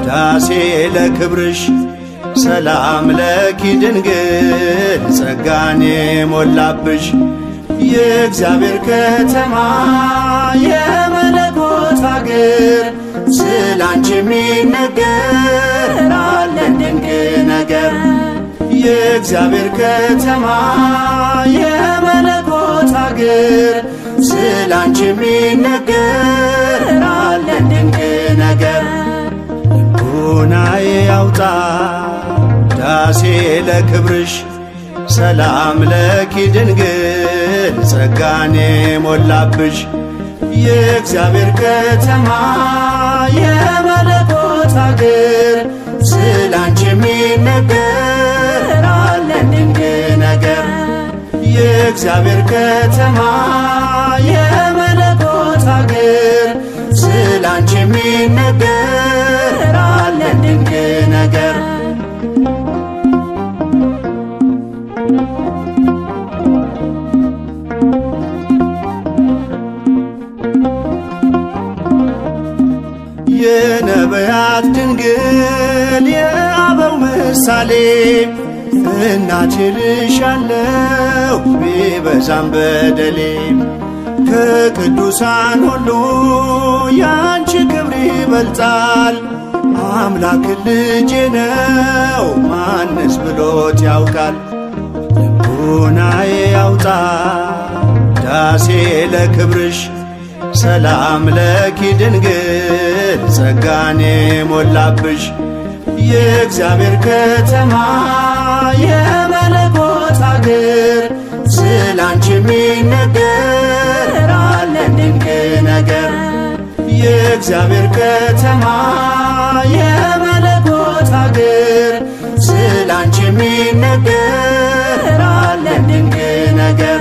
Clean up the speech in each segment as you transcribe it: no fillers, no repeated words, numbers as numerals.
ዳሴ ለክብርሽ ሰላም ለኪ ድንግል ጸጋን የሞላብሽ የእግዚአብሔር ከተማ የመለኮት አገር ስላንቺ የሚነገር አለን ድንቅ ነገር። የእግዚአብሔር ከተማ የመለኮት አገር ስላንቺ የሚነገር አለን ድንቅ ነገር። ልቦናዬ ያውጣ ዳሴ ለክብርሽ ሰላም ለኪ ድንግል ጸጋን የሞላብሽ የእግዚአብሔር ከተማ የመለኮት አገር ስላንቺ የሚነገር አለን ድንቅ ነገር። የእግዚአብሔር ከተማ የመለኮት አገር ስላንቺ የሚነገር አለን ድንቅ ነገር። የነቢያት ድንግል የአበው ምሳሌ እናቴ ልሻለሁ ቢበዛም በደሌ ከቅዱሳን ሁሉ ያንቺ ክብር ይበልጣል። አምላክ ልጄ ነው ማንስ ብሎት ያውቃል። ልቦናዬ ያውጣ ዳሴ ለክብርሽ ሰላም ለኪ ድንግል ጸጋን የሞላብሽ የእግዚአብሔር ከተማ የመለኮት አገር ስላንቺ የሚነገር አለን ድንቅ ነገር። የእግዚአብሔር ከተማ የመለኮት አገር ስላንቺ የሚነገር አለን ድንቅ ነገር።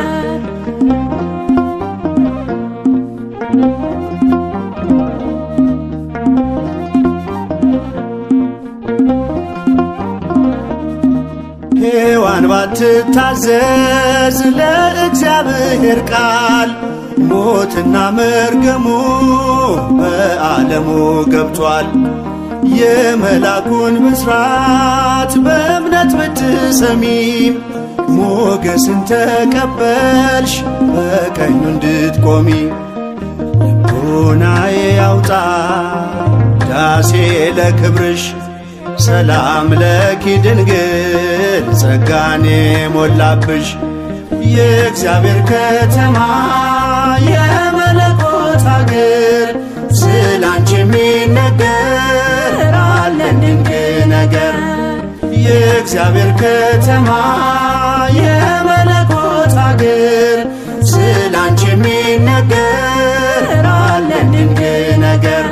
ሔዋን ባትታዘዝ ለእግዚአብሔር ቃል ሞትና መርገሙ በዓለሙ ገብቷል። የመላኩን ብስራት በእምነት ብትሰሚም ሞገስን ተቀበልሽ በቀኙ እንድትቆሚ። ልቦናዬ ያውጣ ዳሴ ለክብርሽ ሰላም ለኪ ድንግል ጸጋን የሞላብሽ የእግዚአብሔር ከተማ የመለኮት አገር ስላንቺ የሚነገር አለን ድንቅ ነገር። የእግዚአብሔር ከተማ የመለኮት አገር ስላንቺ የሚነገር አለን ድንቅ ነገር።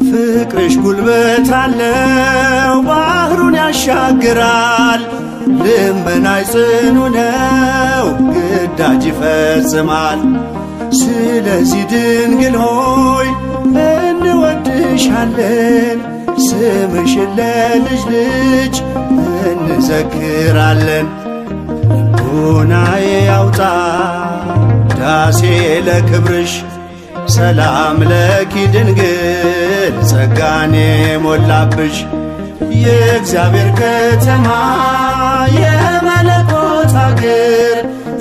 ፍቅርሽ ጉልበት አለው ባህሩን ያሻግራል። ልመናሽ ጽኑ ነው ግዳጅ ይፈጽማል። ስለዚህ ድንግል ሆይ እንወድሻለን ስምሽን ለልጅ ልጅ እንዘክራለን። ልቦናዬ ያውጣ ዳሴ ለክብርሽ ሰላም ለኪ ድንግል ጸጋን የሞላብሽ የእግዚአብሔር ከተማ የመለኮት አገር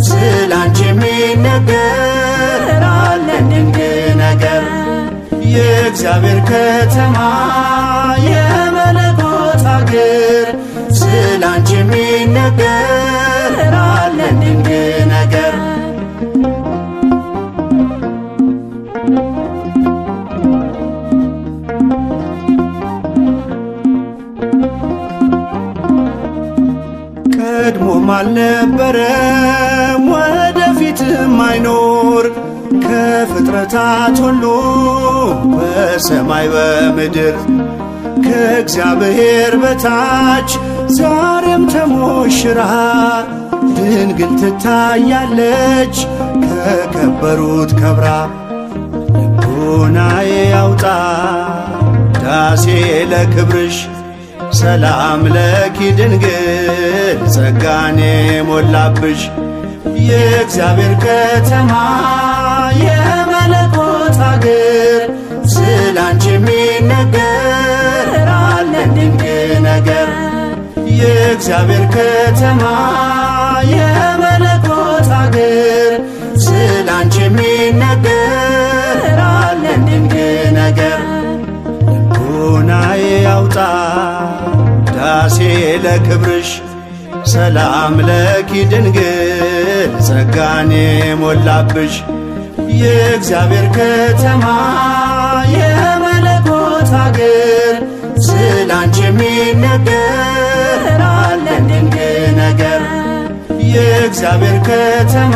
ስላንቺ የሚነገር አለን ድንቅ ነገር። የእግዚአብሔር ከተማ የመለኮት አገር ስላንቺ የሚነገር አለን ድንቅ ነገር። አልነበረም ወደፊትም አይኖር ከፍጥረታት ሁሉ በሰማይ በምድር ከእግዚአብሔር በታች ዛሬም ተሞሽራ ድንግል ትታያለች ከከበሩት ከብራ። ልቦናዬ ያውጣ ዳሴ ለክብርሽ ሰላም ለኪ ድንግል ጸጋኔ ሞላብሽ። የእግዚአብሔር ከተማ የመለኮት አገር ስላንቺ የሚነገር አለን ድንቅ ነገር። የእግዚአብሔር ከተማ የመለኮት አገር ስላንቺ የሚነገር አለን ድንቅ ነገር። ልቦናዬ ያውጣ ዳሴ ለክብርሽ ሰላም ለኪ ድንግል ጸጋኔ ሞላብሽ። የእግዚአብሔር ከተማ የመለኮት አገር ስላንቺ የሚነገር አለን ድንቅ ነገር። የእግዚአብሔር ከተማ